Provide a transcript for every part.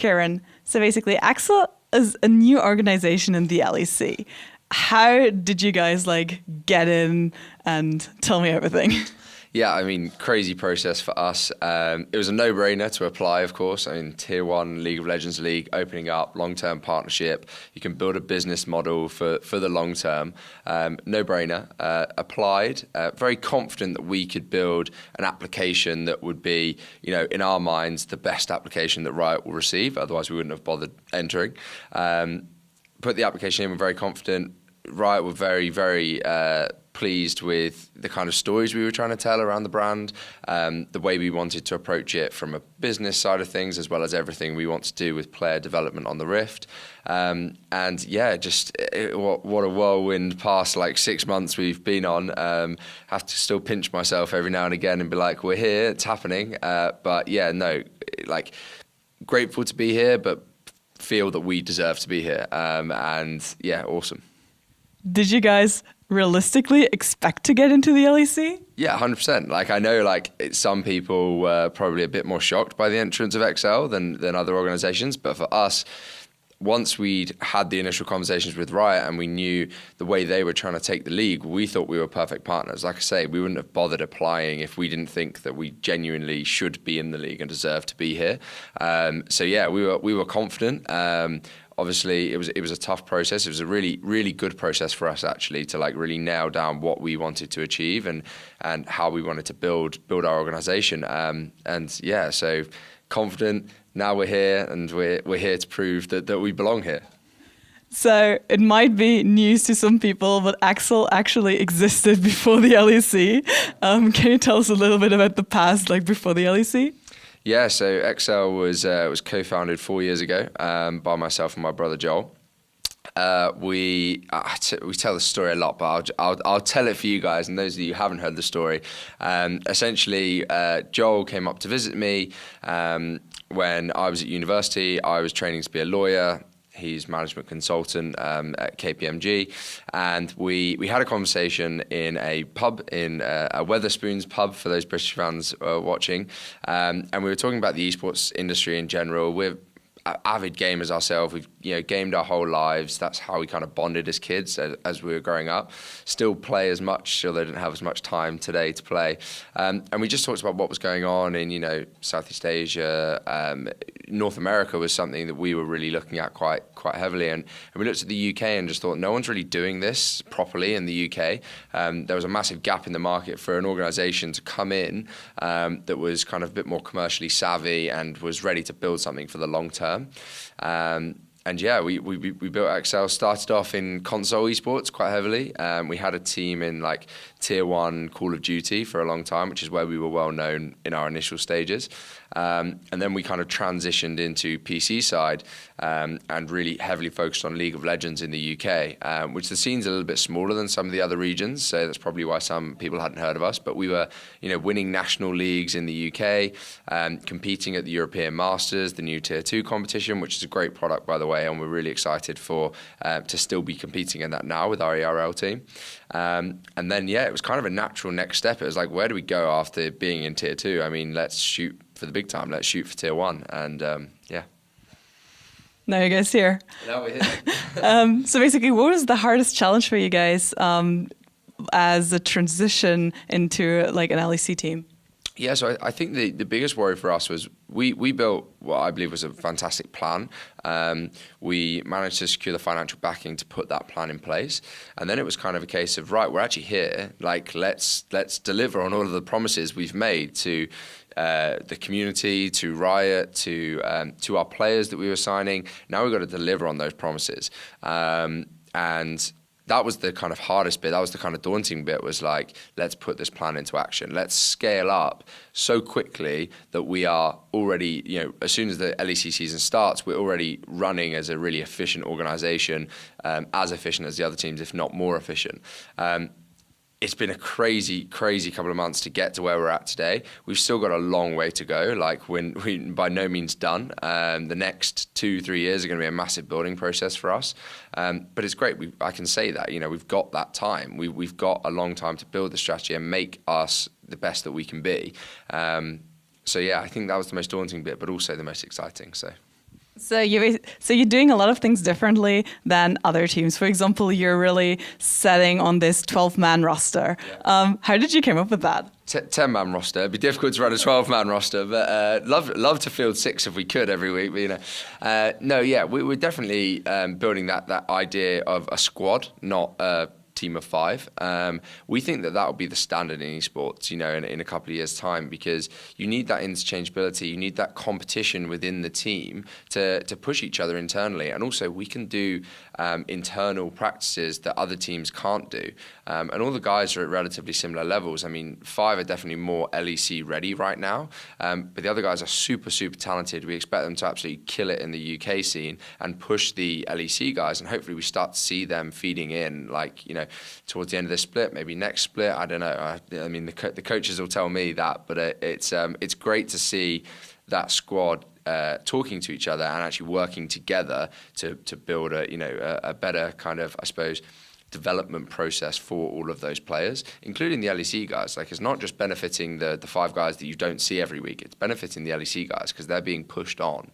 Kieran, so basically Axel is a new organization in the LEC. How did you guys get in, and tell me everything? Yeah, I mean, crazy process for us. It was a no-brainer to apply, of course. I mean, Tier 1 League of Legends League, opening up, long-term partnership. You can build a business model for the long term. No-brainer. Applied, very confident that we could build an application that would be, in our minds, the best application that Riot will receive. Otherwise, we wouldn't have bothered entering. Put the application in, we're very confident. Riot were very, very pleased with the kind of stories we were trying to tell around the brand, the way we wanted to approach it from a business side of things, as well as everything we want to do with player development on the Rift. And yeah, what a whirlwind past 6 months we've been on. Have to still pinch myself every now and again and be like, we're here, it's happening. But yeah, no, grateful to be here, but feel that we deserve to be here. And yeah, awesome. Did you guys realistically expect to get into the LEC? Yeah, 100%. I know some people were probably a bit more shocked by the entrance of XL than other organizations, but for us, once we'd had the initial conversations with Riot and we knew the way they were trying to take the league, we thought we were perfect partners. Like I say, we wouldn't have bothered applying if we didn't think that we genuinely should be in the league and deserve to be here. So yeah, we were confident. Obviously, it was a tough process. It was a really, really good process for us actually to really nail down what we wanted to achieve and how we wanted to build our organization. And yeah, so confident. Now we're here, and we're here to prove that we belong here. So it might be news to some people, but Axel actually existed before the LEC. Can you tell us a little bit about the past, before the LEC? Yeah, so XL was co-founded 4 years ago by myself and my brother Joel. We tell the story a lot, but I'll tell it for you guys, and those of you who haven't heard the story. Essentially, Joel came up to visit me when I was at university. I was training to be a lawyer. He's management consultant at KPMG, and we had a conversation in a pub, in a Wetherspoons pub for those British fans watching, and we were talking about the esports industry in general. We're avid gamers ourselves. We've gamed our whole lives. That's how we kind of bonded as kids as we were growing up. Still play as much, although they don't have as much time today to play. And we just talked about what was going on in Southeast Asia. North America was something that we were really looking at quite heavily, and we looked at the UK and just thought no one's really doing this properly in the UK. There was a massive gap in the market for an organisation to come in that was kind of a bit more commercially savvy and was ready to build something for the long term. And yeah, we built XL, started off in console esports quite heavily. We had a team in Tier 1 Call of Duty for a long time, which is where we were well known in our initial stages. And then we kind of transitioned into PC side and really heavily focused on League of Legends in the UK, which the scene's a little bit smaller than some of the other regions, so that's probably why some people hadn't heard of us. But we were, winning national leagues in the UK, competing at the European Masters, the new Tier 2 competition, which is a great product, by the way, and we're really excited to still be competing in that now with our ERL team. And then, yeah, it was kind of a natural next step. It was where do we go after being in Tier 2? I mean, let's shoot for the big time. Let's shoot for Tier 1. And, yeah. Now you guys here. Now we're here. So basically, what was the hardest challenge for you guys as a transition into an LEC team? Yeah, so I think the biggest worry for us was we built what I believe was a fantastic plan. We managed to secure the financial backing to put that plan in place. And then it was kind of a case of, right, we're actually here. Let's deliver on all of the promises we've made to the community, to Riot, to our players that we were signing. Now we've got to deliver on those promises. And that was the kind of hardest bit. That was the kind of daunting bit, was let's put this plan into action. Let's scale up so quickly that we are already, as soon as the LEC season starts, we're already running as a really efficient organization, as efficient as the other teams, if not more efficient. It's been a crazy, crazy couple of months to get to where we're at today. We've still got a long way to go. We're by no means done. The next 2-3 years are going to be a massive building process for us. But it's great. I can say that, we've got that time. We've got a long time to build the strategy and make us the best that we can be. So yeah, I think that was the most daunting bit, but also the most exciting. So. So you're doing a lot of things differently than other teams. For example, you're really setting on this 12-man roster. Yeah. How did you come up with that? 10-man roster. It'd be difficult to run a 12-man roster, but love to field 6 if we could every week. But, we're definitely building that idea of a squad, not a team of 5. We think that will be the standard in esports, in a couple of years' time, because you need that interchangeability, you need that competition within the team to push each other internally, and also we can do internal practices that other teams can't do, and all the guys are at relatively similar levels. I mean, 5 are definitely more LEC ready right now, but the other guys are super talented. We expect them to absolutely kill it in the UK scene and push the LEC guys, and hopefully we start to see them feeding in, towards the end of this split, maybe next split. I don't know. I mean, the coaches will tell me that, but it's great to see that squad talking to each other and actually working together to build a better kind of, I suppose, development process for all of those players, including the LEC guys. It's not just benefiting the 5 guys that you don't see every week. It's benefiting the LEC guys because they're being pushed on.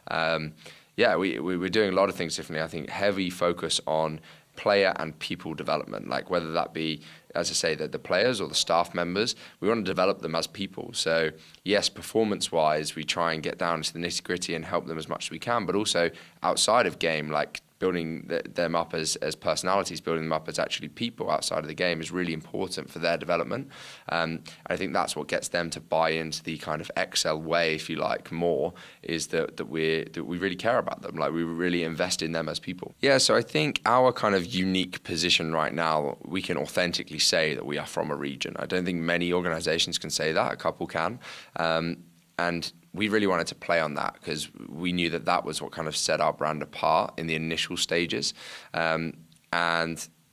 We're doing a lot of things differently. I think heavy focus on player and people development, whether that be, as I say, the players or the staff members. We want to develop them as people. So yes, performance-wise, we try and get down to the nitty-gritty and help them as much as we can, but also outside of game, building them up as personalities, building them up as actually people outside of the game is really important for their development. I think that's what gets them to buy into the kind of Excel way, if you like, more, is that we really care about them. We really invest in them as people. Yeah, so I think our kind of unique position right now, we can authentically say that we are from a region. I don't think many organizations can say that. A couple can. And we really wanted to play on that because we knew that was what kind of set our brand apart in the initial stages. So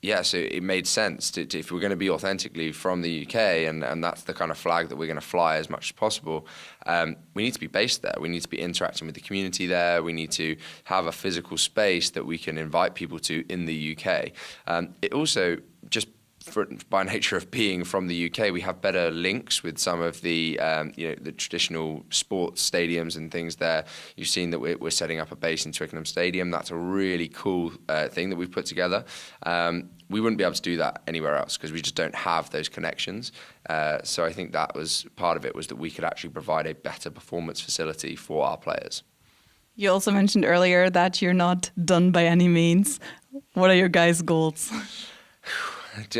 it made sense to if we're going to be authentically from the UK, and that's the kind of flag that we're going to fly as much as possible, we need to be based there. We need to be interacting with the community there. We need to have a physical space that we can invite people to in the UK. It also just by nature of being from the UK, we have better links with some of the the traditional sports stadiums and things there. You've seen that we're setting up a base in Twickenham Stadium. That's a really cool thing that we've put together. We wouldn't be able to do that anywhere else because we just don't have those connections. So I think that was part of it, was that we could actually provide a better performance facility for our players. You also mentioned earlier that you're not done by any means. What are your guys' goals?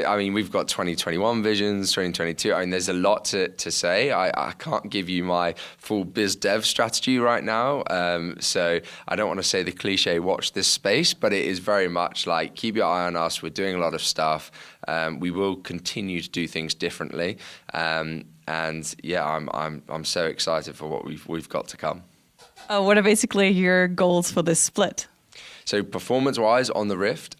I mean, we've got 2021 visions, 2022. I mean, there's a lot to say. I can't give you my full biz dev strategy right now. So I don't want to say the cliche, watch this space, but it is very much keep your eye on us. We're doing a lot of stuff. We will continue to do things differently. I'm so excited for what we've got to come. What are basically your goals for this split? So performance-wise on the Rift,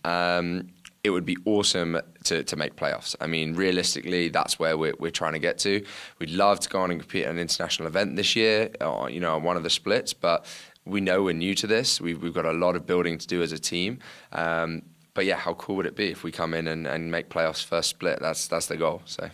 it would be awesome to make playoffs. I mean, realistically, that's where we're trying to get to. We'd love to go on and compete at an international event this year, on one of the splits, but we know we're new to this. We've got a lot of building to do as a team. But yeah, how cool would it be if we come in and make playoffs first split? That's the goal. So.